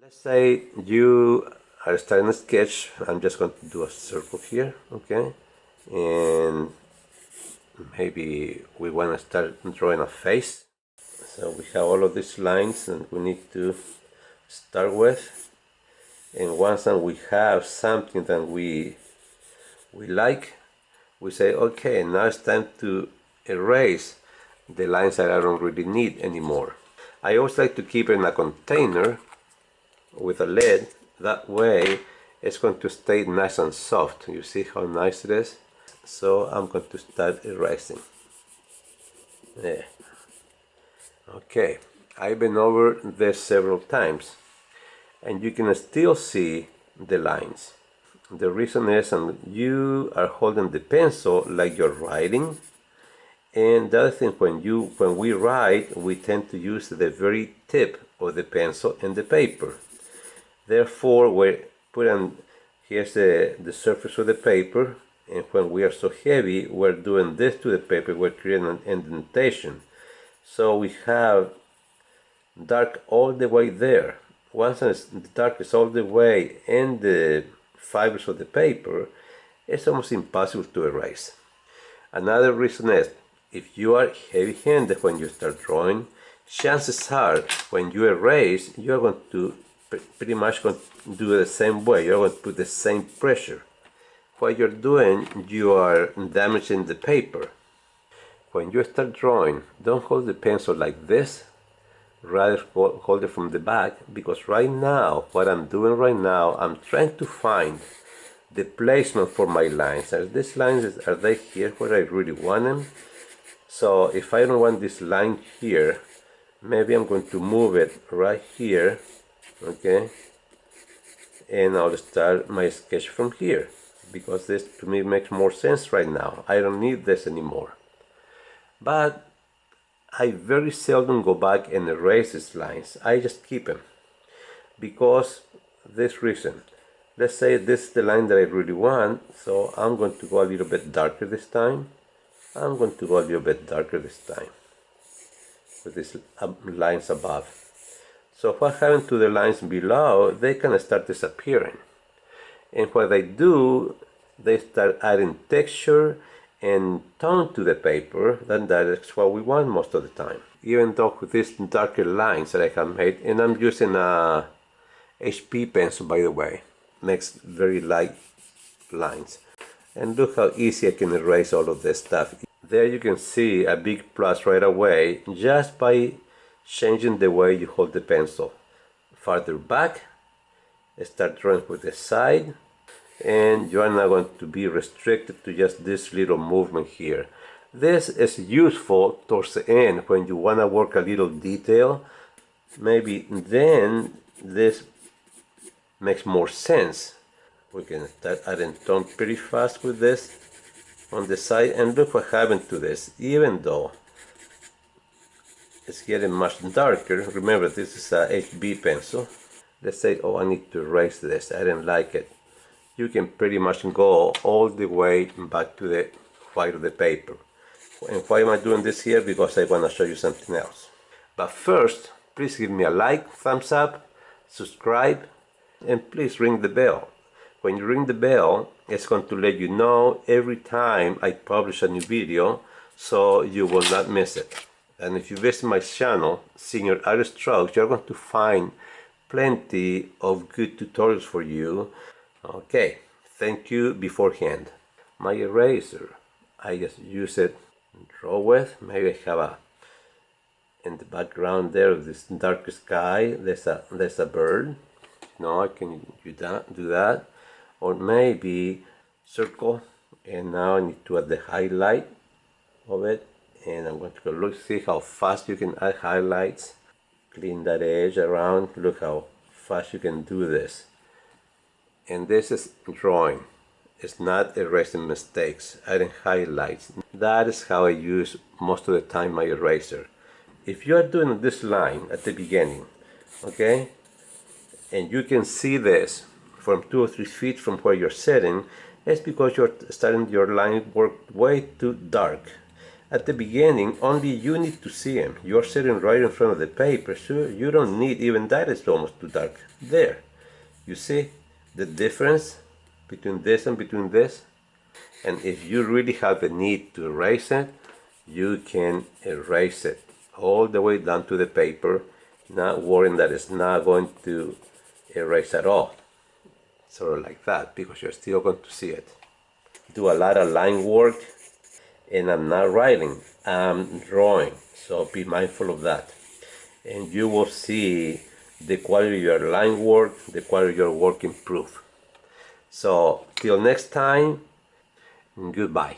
Let's say you are starting a sketch. I'm just going to do a circle here, okay? And maybe we want to start drawing a face. So we have all of these lines and we need to start with. And once we have something that we like, we say, okay, now it's time to erase the lines that I don't really need anymore. I always like to keep it in a container with a lid. That way it's going to stay nice and soft. You see how nice it is? So I'm going to start erasing. There. Okay, I've been over this several times and you can still see the lines. The reason is you are holding the pencil like you're writing. And the other thing, when we write, we tend to use the very tip of the pencil and the paper. Therefore, we're putting, here's the surface of the paper, and when we are so heavy, we're doing this to the paper, we're creating an indentation. So we have dark all the way there. Once the dark is all the way in the fibers of the paper, it's almost impossible to erase. Another reason is, if you are heavy-handed when you start drawing, chances are when you erase, you're going to pretty much going to do it the same way. You're going to put the same pressure. What you're doing, you are damaging the paper. When you start drawing, don't hold the pencil like this. Rather hold it from the back, because right now, what I'm doing right now, I'm trying to find the placement for my lines. Are these lines, are they here where I really want them? So if I don't want this line here, maybe I'm going to move it right here, okay? And I'll start my sketch from here, because this to me makes more sense right now. I don't need this anymore. But I very seldom go back and erase these lines. I just keep them because this reason. Let's say this is the line that I really want, so I'm going to go a little bit darker this time. I'm going to go a little bit darker this time with these lines above. So what happens to the lines below? They kind of start disappearing. And what they do, they start adding texture and tone to the paper. Then that is what we want most of the time. Even though with these darker lines that I have made, and I'm using a HP pencil, by the way, makes very light lines. And look how easy I can erase all of this stuff. There you can see a big plus right away just by changing the way you hold the pencil. Farther back, start drawing with the side, and you are not going to be restricted to just this little movement here. This is useful towards the end when you want to work a little detail. Maybe then this makes more sense. We can start adding tone pretty fast with this on the side, and look what happened to this. Even though it's getting much darker, remember this is a HB pencil. Let's say, oh, I need to erase this, I didn't like it. You can pretty much go all the way back to the white of the paper. And why am I doing this here? Because I want to show you something else. But first, please give me a like, thumbs up, subscribe, and please ring the bell. When you ring the bell, it's going to let you know every time I publish a new video, so you will not miss it. And if you visit my channel, Senior Artist Strokes, you're going to find plenty of good tutorials for you. Okay, thank you beforehand. My eraser, I just use it to draw with. Maybe I have in the background there of this dark sky, there's a bird. No, I can do that. Or maybe circle, and now I need to add the highlight of it, and I'm going to go look, see how fast you can add highlights. Clean that edge around. Look how fast you can do this. And this is drawing. It's not erasing mistakes, adding highlights. That is how I use most of the time my eraser. If you are doing this line at the beginning, okay, and you can see this from 2 or 3 feet from where you're sitting, it's because you're starting your line work way too dark. At the beginning, only you need to see them. You're sitting right in front of the paper, so you don't need, even that is almost too dark. There, you see the difference between this and between this? And if you really have the need to erase it, you can erase it all the way down to the paper, not worrying that it's not going to erase at all. Sort of like that, because you're still going to see it. Do a lot of line work, and I'm not writing, I'm drawing, so be mindful of that. And you will see the quality of your line work, the quality of your work improve. So till next time, goodbye.